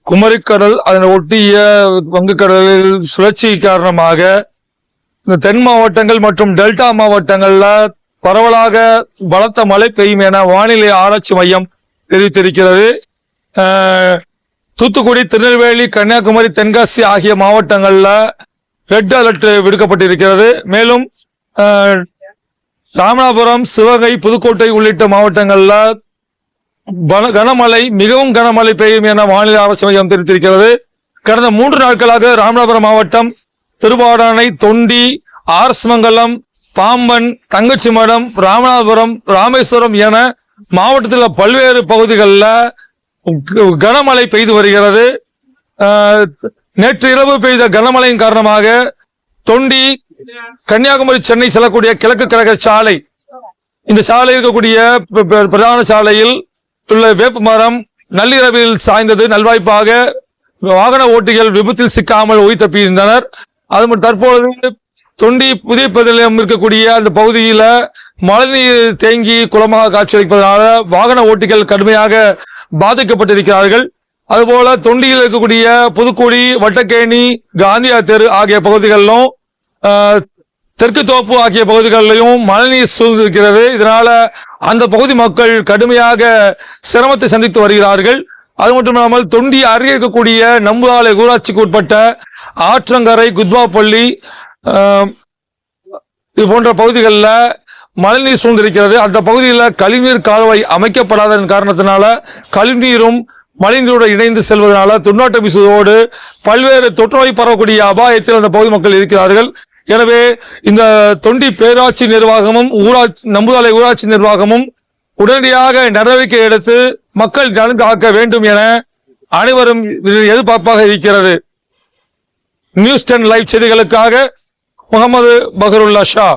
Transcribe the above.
குமரிக்கடல் அதனை ஒட்டிய வங்கக்கடலில் சுழற்சி காரணமாக இந்த தென் மாவட்டங்கள் மற்றும் டெல்டா மாவட்டங்கள்ல பரவலாக பலத்த மழை பெய்யும் என வானிலை ஆராய்ச்சி மையம் தெரிவித்திருக்கிறது. தூத்துக்குடி, திருநெல்வேலி, கன்னியாகுமரி, தென்காசி ஆகிய மாவட்டங்கள்ல ரெட் அலர்ட் விடுக்கப்பட்டிருக்கிறது. மேலும் ராமநாதபுரம், சிவகங்கை, புதுக்கோட்டை உள்ளிட்ட மாவட்டங்கள்ல கனமழை, மிகவும் கனமழை பெய்யும் என வானிலை ஆராய்ச்சி மையம் தெரிவித்திருக்கிறது. கடந்த 3 நாட்களாக ராமநாதபுரம் மாவட்டம், திருவாடானை, தொண்டி, ஆர்ஸ்மங்கலம், பாம்பன், தங்கச்சிமடம், ராமநாதபுரம், ராமேஸ்வரம் என மாவட்டத்தில் பல்வேறு பகுதிகளில் கனமழை பெய்து வருகிறது. நேற்று இரவு பெய்த கனமழையின் காரணமாக தொண்டி, கன்னியாகுமரி, சென்னை செல்லக்கூடிய கிழக்கு கடற்கரை சாலை, இந்த சாலை இருக்கக்கூடிய பிரதான சாலையில் உள்ள வேப்ப மரம் நள்ளிரவில் சாய்ந்தது. நல்வாய்ப்பாக வாகன ஓட்டிகள் விபத்தில் சிக்காமல் உயிர் தப்பியிருந்தனர். அது தற்பொழுது தொண்டி புதிய பகுதியில் இருக்கக்கூடிய அந்த பகுதியில மழைநீர் தேங்கி குளமாக காட்சியளிப்பதனால வாகன ஓட்டிகள் கடுமையாக பாதிக்கப்பட்டிருக்கிறார்கள். அதுபோல தொண்டியில் இருக்கக்கூடிய புதுக்குடி, வட்டக்கேணி, காந்தியா தெரு ஆகிய பகுதிகளிலும் தெற்கு தோப்பு ஆகிய பகுதிகளிலும் மழைநீர் சூழ்ந்திருக்கிறது. இதனால அந்த பகுதி மக்கள் கடுமையாக சிரமத்தை சந்தித்து வருகிறார்கள். அது மட்டும் இல்லாமல் தொண்டி அருகே இருக்கக்கூடிய நம்புதாலை ஊராட்சிக்கு உட்பட்ட ஆற்றங்கரை, குத்வாப்பள்ளி இது போன்ற பகுதிகளில் மழைநீர் சூழ்ந்திருக்கிறது. அந்த பகுதியில் கழிவுநீர் கால்வாய் அமைக்கப்படாததன் காரணத்தினால கழிவுநீரும் மழைநீருடன் இணைந்து செல்வதனால துர்நாற்றம் வீசுவதோடு பல்வேறு தொற்றுநோய் பரவக்கூடிய அபாயத்தில் அந்த பகுதி மக்கள் இருக்கிறார்கள். எனவே இந்த தொண்டி பேராட்சி நிர்வாகமும் நம்புதாலை ஊராட்சி நிர்வாகமும் உடனடியாக நடவடிக்கை எடுத்து மக்கள் நலன் காக்க வேண்டும் என அனைவரும் எதிர்பார்ப்பாக இருக்கிறது. நியூஸ் 10 லைவ் செய்திகளுக்காக முகமது பஹருல்லா ஷா.